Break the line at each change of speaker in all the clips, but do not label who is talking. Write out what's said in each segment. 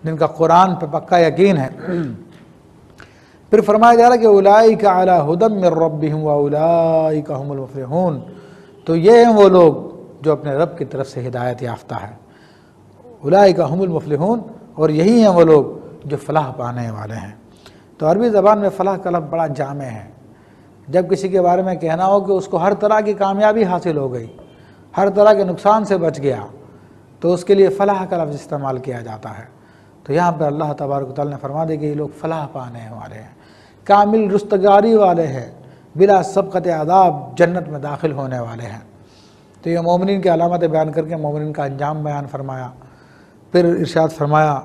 جن کا قرآن پہ پکا یقین ہے۔ پھر فرمایا جا رہا ہے کہ اولئک علی ھدی من ربہم واولئک ھم المفلحون، تو یہ ہیں وہ لوگ جو اپنے رب کی طرف سے ہدایت یافتہ ہے، اولئک ھم المفلحون، اور یہی ہیں وہ لوگ جو فلاح پانے والے ہیں۔ تو عربی زبان میں فلاح کا لفظ بڑا جامع ہے۔ جب کسی کے بارے میں کہنا ہو کہ اس کو ہر طرح کی کامیابی حاصل ہو گئی، ہر طرح کے نقصان سے بچ گیا، تو اس کے لیے فلاح کا لفظ استعمال کیا جاتا ہے۔ تو یہاں پر اللہ تبارک و تعالیٰ نے فرما دیا کہ یہ لوگ فلاح پانے والے ہیں، کامل رستگاری والے ہیں، بلا سبقت عذاب جنت میں داخل ہونے والے ہیں۔ تو یہ مومنین کی علامتیں بیان کر کے مومنین کا انجام بیان فرمایا۔ پھر ارشاد فرمایا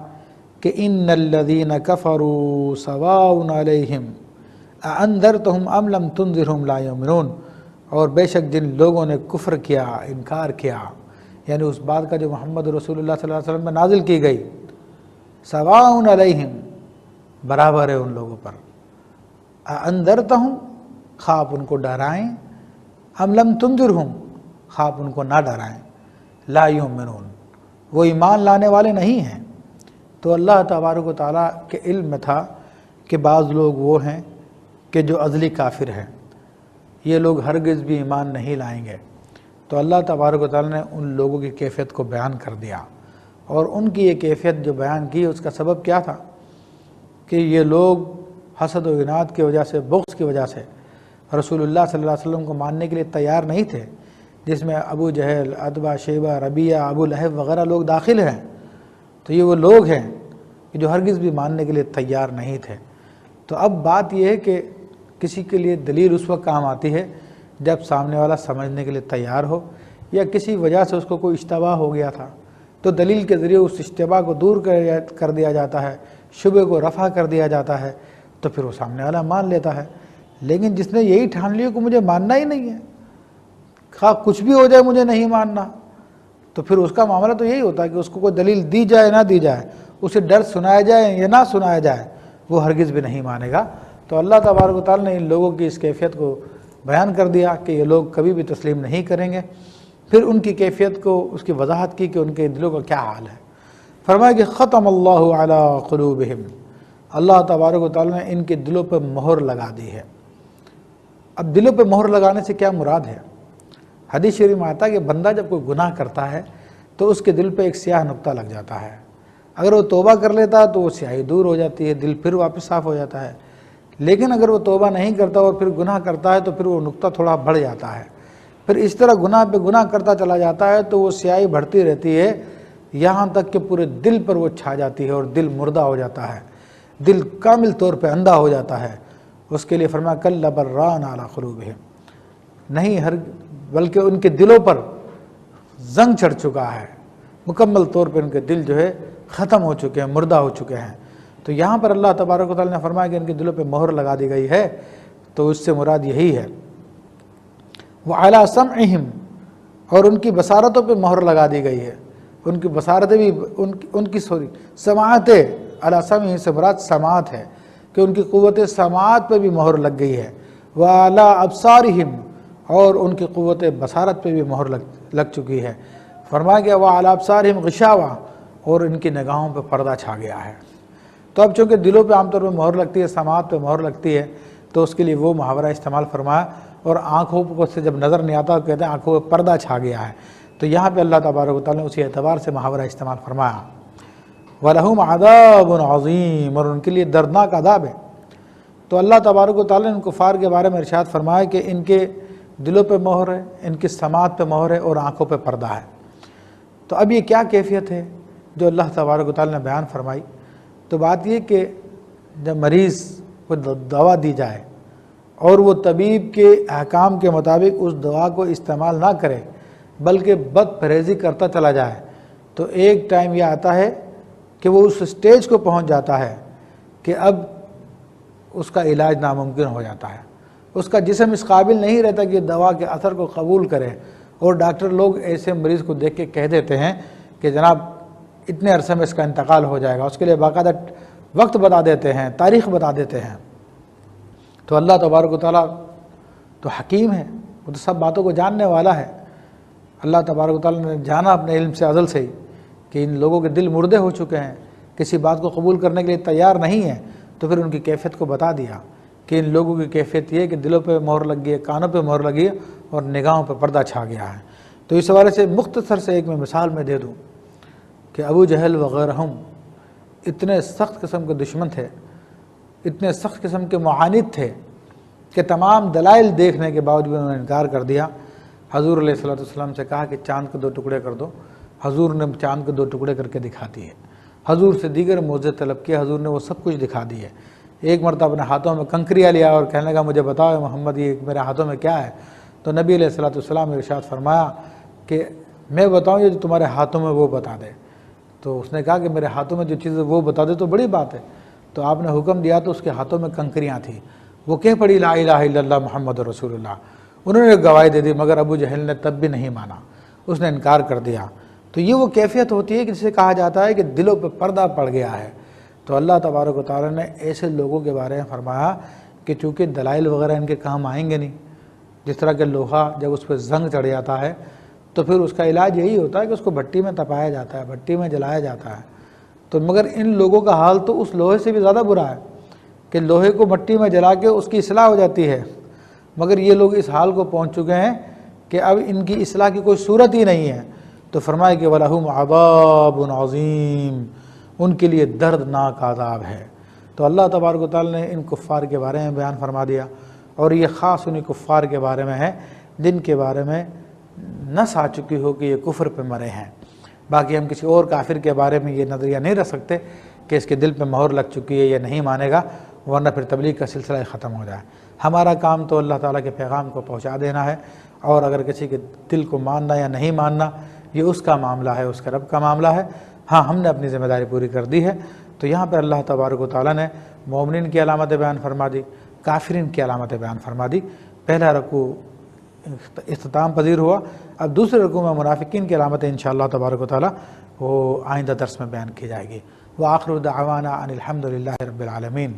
کہ ان الذین کفروا سواء علیہم اانذرتہم ام لم تنذرہم لا یؤمنون، اور بے شک جن لوگوں نے کفر کیا، انکار کیا، یعنی اس بات کا جو محمد رسول اللہ صلی اللہ علیہ وسلم میں نازل کی گئی، سواء علیہم برابر ہے ان لوگوں پر، اانذرتہم خواہ آپ ان کو ڈرائیں، ام لم تنذرہم خواہ آپ ان کو نہ ڈرائیں، لا یؤمنون وہ ایمان لانے والے نہیں ہیں۔ تو اللہ تبارک و تعالیٰ کے علم میں تھا کہ بعض لوگ وہ ہیں کہ جو ازلی کافر ہیں، یہ لوگ ہرگز بھی ایمان نہیں لائیں گے۔ تو اللہ تبارک و تعالیٰ نے ان لوگوں کی کیفیت کو بیان کر دیا، اور ان کی یہ کیفیت جو بیان کی اس کا سبب کیا تھا کہ یہ لوگ حسد و عناد کی وجہ سے، بغض کی وجہ سے رسول اللہ صلی اللہ علیہ وسلم کو ماننے کے لیے تیار نہیں تھے، جس میں ابو جہل، عتبہ، شیبہ، ربیعہ، ابو لہب وغیرہ لوگ داخل ہیں۔ تو یہ وہ لوگ ہیں کہ جو ہرگز بھی ماننے کے لیے تیار نہیں تھے۔ تو اب بات یہ ہے کہ کسی کے لیے دلیل اس وقت کام آتی ہے جب سامنے والا سمجھنے کے لیے تیار ہو، یا کسی وجہ سے اس کو کوئی اشتباہ ہو گیا تھا، تو دلیل کے ذریعے اس اشتباہ کو دور کر دیا جاتا ہے، شبہ کو رفع کر دیا جاتا ہے، تو پھر وہ سامنے والا مان لیتا ہے۔ لیکن جس نے یہی ٹھان لیا کہ مجھے ماننا ہی نہیں ہے، خواہ کچھ بھی ہو جائے مجھے نہیں ماننا، تو پھر اس کا معاملہ تو یہی ہوتا ہے کہ اس کو کوئی دلیل دی جائے نہ دی جائے، اسے ڈر سنایا جائے یا نہ سنایا جائے، وہ ہرگز بھی نہیں مانے گا۔ تو اللہ تبارک و تعالیٰ نے ان لوگوں کی اس کیفیت کو بیان کر دیا کہ یہ لوگ کبھی بھی تسلیم نہیں کریں گے۔ پھر ان کی کیفیت کو، اس کی وضاحت کی کہ ان کے دلوں کا کیا حال ہے۔ فرمایا کہ ختم اللہ علی قلوبہم، اللہ تبارک و تعالیٰ نے ان کے دلوں پہ مہر لگا دی ہے۔ اب دلوں پہ مہر لگانے سے کیا مراد ہے؟ حدیث شریف میں آتا ہے کہ بندہ جب کوئی گناہ کرتا ہے تو اس کے دل پہ ایک سیاہ نقطہ لگ جاتا ہے، اگر وہ توبہ کر لیتا ہے تو وہ سیاہی دور ہو جاتی ہے، دل پھر واپس صاف ہو جاتا ہے۔ لیکن اگر وہ توبہ نہیں کرتا اور پھر گناہ کرتا ہے تو پھر وہ نقطہ تھوڑا بڑھ جاتا ہے، پھر اس طرح گناہ پہ گناہ کرتا چلا جاتا ہے تو وہ سیاہی بڑھتی رہتی ہے، یہاں تک کہ پورے دل پر وہ چھا جاتی ہے اور دل مردہ ہو جاتا ہے، دل کامل طور پہ اندھا ہو جاتا ہے۔ اس کے لیے فرمایا کل بران علی قلوبہم، نہیں بلکہ ان کے دلوں پر زنگ چڑھ چکا ہے، مکمل طور پہ ان کے دل جو ہے ختم ہو چکے ہیں، مردہ ہو چکے ہیں۔ تو یہاں پر اللہ تبارک و تعالیٰ نے فرمایا کہ ان کے دلوں پہ مہر لگا دی گئی ہے، تو اس سے مراد یہی ہے۔ وَعَلَىٰ سَمْعِهِمْ، اور ان کی بصارتوں پہ مہر لگا دی گئی ہے، ان کی بصارتیں بھی ان کی سماعتیں، عَلَىٰ سَمْعِهِمْ سے مراد سماعت ہے کہ ان کی قوت سماعت پہ بھی مہر لگ گئی ہے۔ وَعَلَىٰ أَبْصَارِهِمْ، اور ان کی قوت بصارت پہ بھی مہر لگ چکی ہے۔ فرمایا گیا وَعَلَىٰ أَبْصَارِهِمْ غِشَاوَةٌ، اور ان کی نگاہوں پہ پردہ چھا گیا ہے۔ تو اب چونکہ دلوں پہ عام طور پہ مہر لگتی ہے، سماعت پہ مہر لگتی ہے، تو اس کے لیے وہ محاورہ استعمال فرمایا، اور آنکھوں کو سے جب نظر نہیں آتا کہتے ہیں آنکھوں پہ پردہ چھا گیا ہے، تو یہاں پہ اللہ تبارک و تعالیٰ نے اسی اعتبار سے محاورہ استعمال فرمایا۔ وَلَهُمْ عَذَابٌ عَظِيمٌ، اور ان کے لیے دردناک عذاب ہے۔ تو اللہ تبارک و تعالیٰ نے ان کفار کے بارے میں ارشاد فرمایا کہ ان کے دلوں پہ مہر ہے، ان کی سماعت پہ مہر ہے، اور آنکھوں پہ پردہ ہے۔ تو اب یہ کیا کیفیت ہے جو اللہ تبارک و تعالیٰ نے بیان فرمائی؟ تو بات یہ کہ جب مریض کو دوا دی جائے اور وہ طبیب کے احکام کے مطابق اس دوا کو استعمال نہ کرے بلکہ بد پرہیزی کرتا چلا جائے، تو ایک ٹائم یہ آتا ہے کہ وہ اس سٹیج کو پہنچ جاتا ہے کہ اب اس کا علاج ناممکن ہو جاتا ہے، اس کا جسم اس قابل نہیں رہتا کہ دوا کے اثر کو قبول کرے، اور ڈاکٹر لوگ ایسے مریض کو دیکھ کے کہہ دیتے ہیں کہ جناب اتنے عرصے میں اس کا انتقال ہو جائے گا، اس کے لیے باقاعدہ وقت بتا دیتے ہیں، تاریخ بتا دیتے ہیں۔ تو اللہ تبارک و تعالیٰ تو حکیم ہے، وہ تو سب باتوں کو جاننے والا ہے۔ اللہ تبارک و تعالیٰ نے جانا اپنے علم سے ازل سے ہی کہ ان لوگوں کے دل مردے ہو چکے ہیں، کسی بات کو قبول کرنے کے لیے تیار نہیں ہے، تو پھر ان کی کیفیت کو بتا دیا کہ ان لوگوں کی کیفیت یہ ہے کہ دلوں پہ مہر لگ گئی ہے، کانوں پہ مہر لگی ہے اور نگاہوں پہ پردہ چھا گیا ہے۔ تو اس حوالے سے مختصر سے ایک میں مثال میں دے دوں کہ ابو جہل وغیرہ اتنے سخت قسم کے دشمن تھے، اتنے سخت قسم کے معاند تھے کہ تمام دلائل دیکھنے کے باوجود انہوں نے انکار کر دیا۔ حضور علیہ الصلوۃ والسلام سے کہا کہ چاند کے 2 ٹکڑے کر دو، حضور نے چاند کے 2 ٹکڑے کر کے دکھا دیے۔ حضور سے دیگر معجزے طلب کیا، حضور نے وہ سب کچھ دکھا دی ہے۔ ایک مرتبہ اپنے ہاتھوں میں کنکریاں لیا اور کہنے لگا مجھے بتاؤ محمد یہ میرے ہاتھوں میں کیا ہے؟ تو نبی علیہ الصلوۃ والسلام نے ارشاد فرمایا کہ میں بتاؤں یہ جو تمہارے ہاتھوں میں وہ بتا دے۔ تو اس نے کہا کہ میرے ہاتھوں میں جو چیز وہ بتا دے تو بڑی بات ہے۔ تو آپ نے حکم دیا تو اس کے ہاتھوں میں کنکریاں تھیں، وہ کہہ پڑی لا الہ الا اللہ محمد رسول اللہ۔ انہوں نے گواہی دے دی، مگر ابو جہل نے تب بھی نہیں مانا، اس نے انکار کر دیا۔ تو یہ وہ کیفیت ہوتی ہے کہ جسے کہا جاتا ہے کہ دلوں پہ پردہ پڑ گیا ہے۔ تو اللہ تبارک و تعالیٰ نے ایسے لوگوں کے بارے میں فرمایا کہ چونکہ دلائل وغیرہ ان کے کام آئیں گے نہیں، جس طرح کہ لوہا جب اس پہ زنگ چڑھ جاتا ہے تو پھر اس کا علاج یہی ہوتا ہے کہ اس کو بھٹی میں تپایا جاتا ہے، بھٹی میں جلایا جاتا ہے۔ تو مگر ان لوگوں کا حال تو اس لوہے سے بھی زیادہ برا ہے کہ لوہے کو مٹی میں جلا کے اس کی اصلاح ہو جاتی ہے، مگر یہ لوگ اس حال کو پہنچ چکے ہیں کہ اب ان کی اصلاح کی کوئی صورت ہی نہیں ہے۔ تو فرمایا کہ وَلَهُمْ عَذَابٌ عَظِيمٌ، ان کے لیے دردناک عذاب ہے۔ تو اللہ تبارک و تعالیٰ نے ان کفار کے بارے میں بیان فرما دیا، اور یہ خاص انہیں کفار کے بارے میں ہے جن کے بارے میں نص آ چکی ہو کہ یہ کفر پہ مرے ہیں۔ باقی ہم کسی اور کافر کے بارے میں یہ نظریہ نہیں رکھ سکتے کہ اس کے دل پہ مہر لگ چکی ہے، یہ نہیں مانے گا، ورنہ پھر تبلیغ کا سلسلہ ہی ختم ہو جائے۔ ہمارا کام تو اللہ تعالیٰ کے پیغام کو پہنچا دینا ہے، اور اگر کسی کے دل کو ماننا یا نہیں ماننا یہ اس کا معاملہ ہے، اس کا رب کا معاملہ ہے۔ ہاں ہم نے اپنی ذمہ داری پوری کر دی ہے۔ تو یہاں پر اللہ تبارک و تعالیٰ نے مومنین کی علامتیں بیان فرما دی، کافرین کی علامتیں بیان فرما دی۔ پہلا رکوع اختتام پذیر ہوا، اب دوسرے رکوع میں منافقین کی علامتیں انشاءاللہ تبارک و تعالیٰ وہ آئندہ درس میں بیان کی جائے گی۔ وآخر دعوانا ان الحمد للہ رب العالمین۔